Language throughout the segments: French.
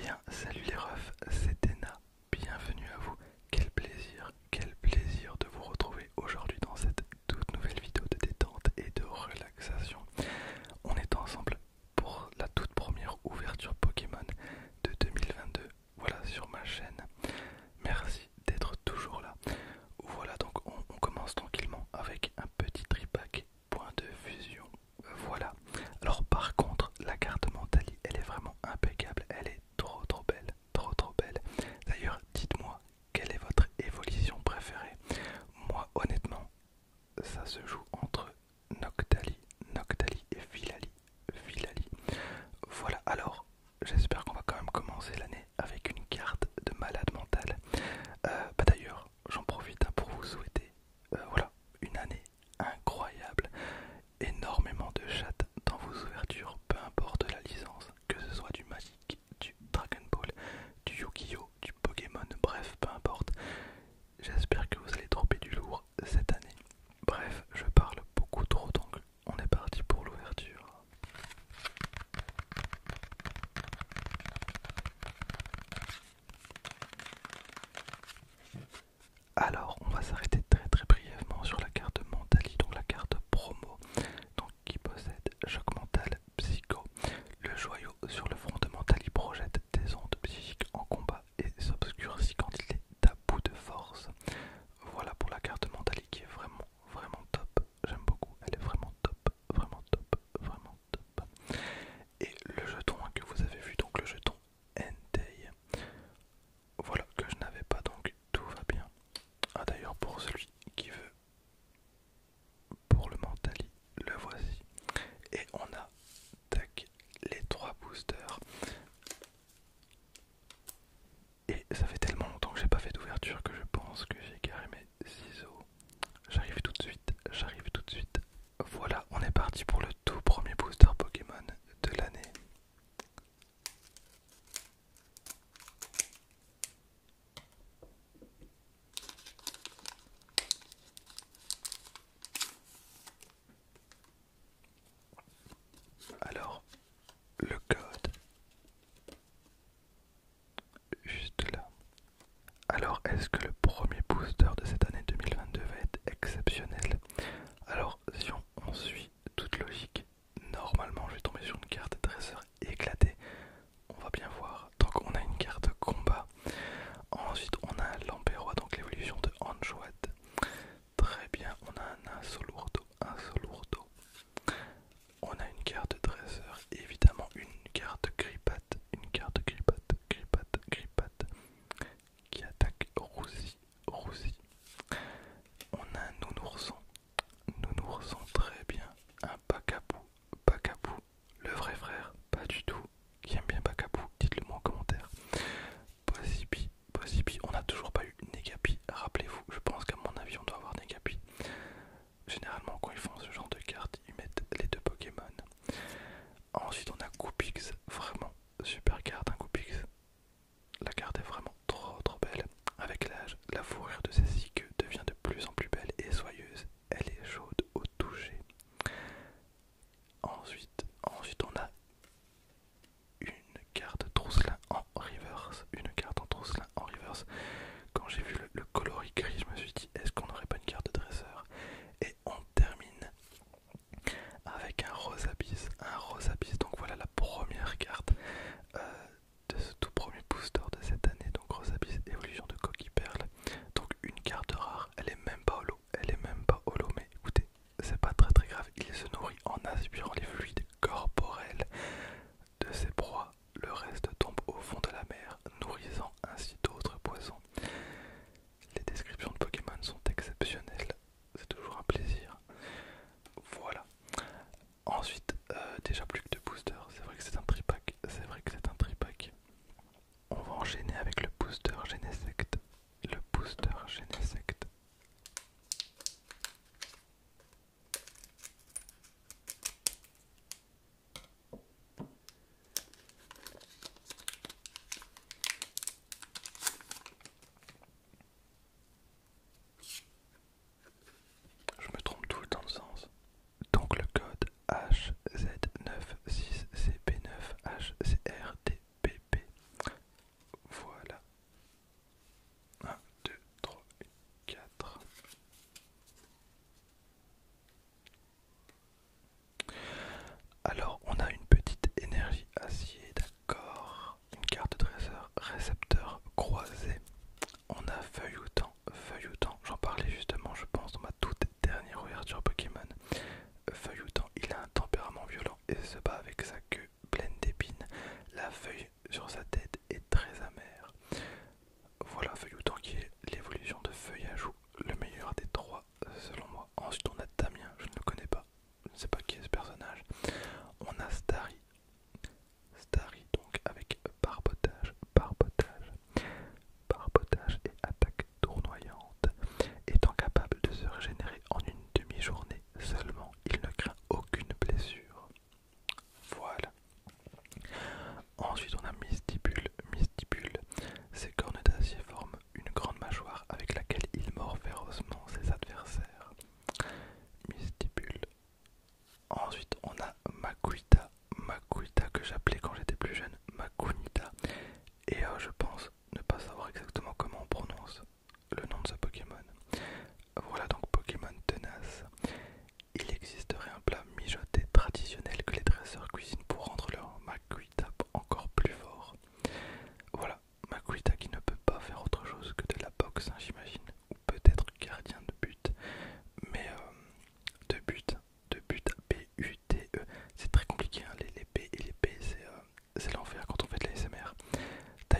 bien, salut les refs, c'est Ena. Bienvenue à vous. Quel plaisir de vous retrouver aujourd'hui dans cette toute nouvelle vidéo de détente et de relaxation. On est ensemble pour la toute première ouverture Pokémon de 2022. Voilà, sur ma chaîne. Merci d'être toujours là. Voilà, donc on commence tranquillement avec un petit tripack point de fusion. Voilà. Alors par contre, la carte Mentali, elle est vraiment impeccable. Elle est trop belle, trop belle. D'ailleurs, dites-moi, quelle est votre évolution préférée? Moi, honnêtement, ça se joue entre Noctali et Filali. Voilà, alors, j'espère qu'on va quand même commencer l'année avec une carte de malade mental. D'ailleurs, j'en profite pour vous souhaiter voilà, une année incroyable, énormément de chattes dans vos ouvertures, peu importe la licence, que ce soit du Magic, du Dragon Ball, du Yu-Gi-Oh, du Pokémon, bref, peu importe. J'espère que vous allez dropper du lourd cette année. Bref, je parle beaucoup trop, donc on est parti pour l'ouverture. Alors, on va s'arrêter très brièvement sur la carte Mentali, donc la carte promo, donc qui possède Choc Mental, Psycho. Le joyau sur le front de Mentali projette des ondes psychiques en combat et s'obscurcit quand il est à bout de force. Voilà pour la carte Mentali qui est vraiment top. J'aime beaucoup, elle est vraiment top, vraiment top. Et le jeton que vous avez vu, donc le jeton Entei, voilà que je n'avais pas, donc tout va bien. Ah d'ailleurs, pour celui qui veut, pour le Mentali, le voici. Et on a tac, les 3 boosters. Et ça fait tellement longtemps que j'ai pas fait d'ouverture que je pense que j'ai garé mes ciseaux. J'arrive tout de suite. Voilà, on est parti pour le tout premier booster Pokémon de l'année. Alors, le code, juste là. Alors, est-ce que le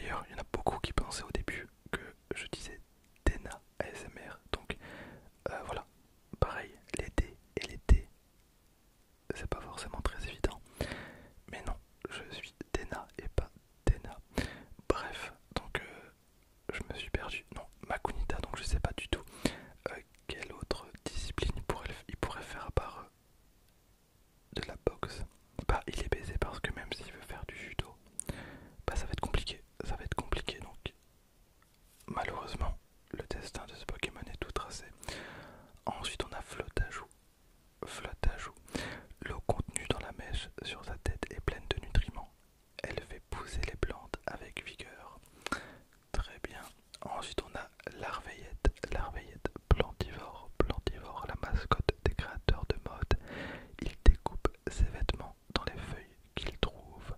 D'ailleurs, il y en a beaucoup qui pensaient au début que je disais Dena ASMR. Donc voilà, pareil, les D et les T, c'est pas forcément très évident. Mais non, je suis Dena et pas Dena. Bref, donc je me suis perdu. Non, Makunita, donc je sais pas du tout quelle autre discipline il pourrait faire à part de la boxe. Bah, il est baisé parce que même s'il veut faire du judo, bah ça va être compliqué. Ça va être compliqué donc. Malheureusement, le destin de ce Pokémon est tout tracé. Ensuite, on a Flotajou. Flotajou. L'eau contenue dans la mèche sur sa tête est pleine de nutriments. Elle fait pousser les plantes avec vigueur. Très bien. Ensuite, on a Larveillette. Larveillette, plantivore. Plantivore, la mascotte des créateurs de mode. Il découpe ses vêtements dans les feuilles qu'il trouve.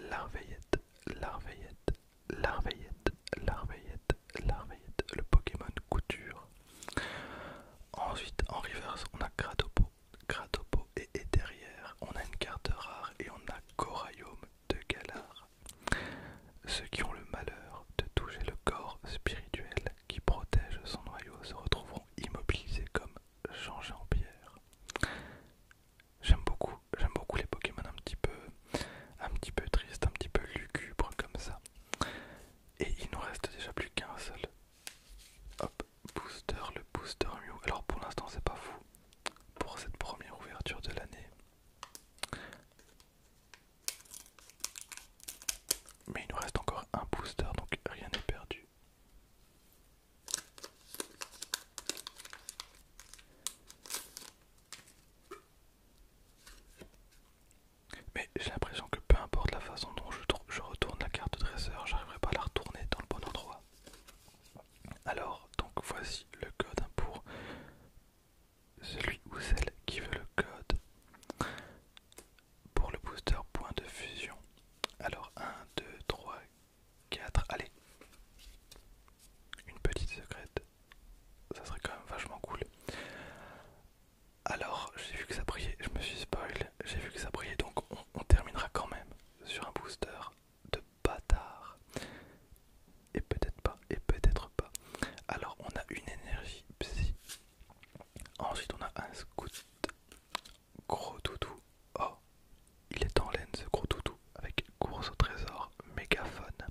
Larveillette, Larveillette, Larveillette, Larveillette, Larveillette, le Pokémon couture. Ensuite, en reverse, on a Gratopo. Gratopo est derrière. On a une carte rare et on a Coraiome de Galar. Ceux qui ont le malheur de toucher le corps spirituel qui protège son noyau se retrouveront immobilisés comme changés en pierre. J'aime beaucoup les Pokémon un petit peu tristes, un petit peu lugubres comme ça. Et il nous reste déjà plus qu'un seul. Hop, booster, le booster Mew. Alors pour l'instant c'est pas fou pour cette première ouverture de l'année. Mais il nous reste encore un booster, donc rien n'est perdu. Mais j'ai l'impression que peu importe la façon dont je retourne la carte de dresseur, j'arriverai pas à la retourner dans le bon endroit. Alors, donc voici le code pour celui ou celle qui veut le code pour le booster point de fusion. Alors 1, 2, 3, 4, allez. Une petite secrète, ça serait quand même vachement cool. Alors j'ai vu que ça brillait, je me suis spoil, j'ai vu que ça brillait, donc on terminera quand même sur un booster de bâtard. Et peut-être pas, et peut-être pas. Alors on a une énergie psy. Ensuite on a un scout. Gros toutou. Oh, il est en laine ce gros toutou, avec course au trésor, mégaphone.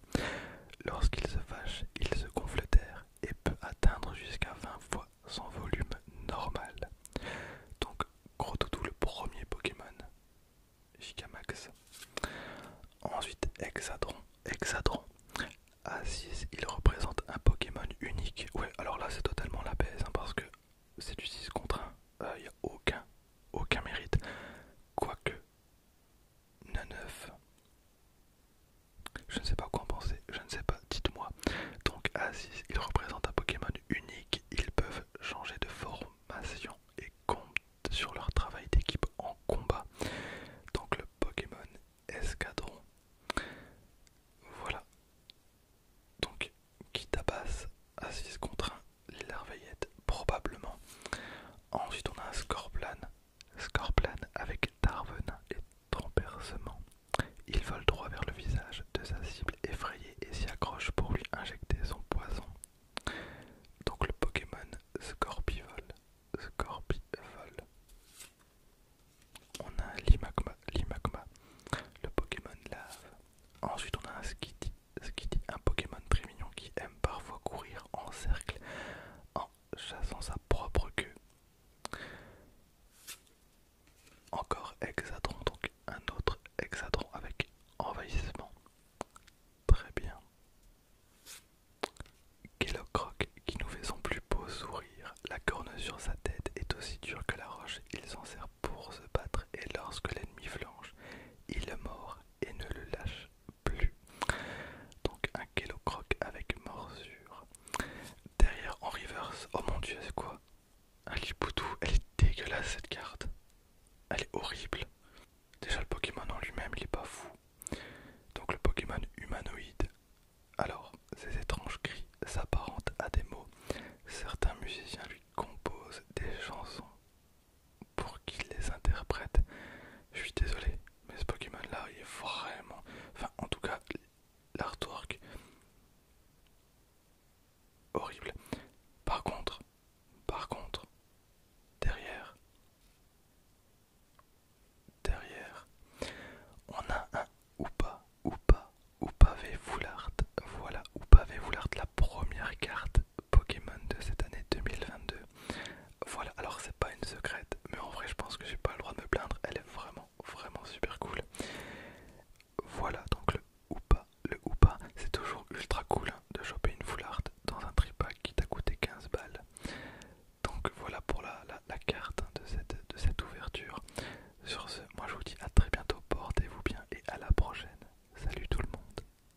Lorsqu'il se fâche, il se gonfle d'air et peut atteindre jusqu'à 20 fois son volume normal. Donc gros toutou, le premier Pokémon Gigamax. Ensuite Hexadron.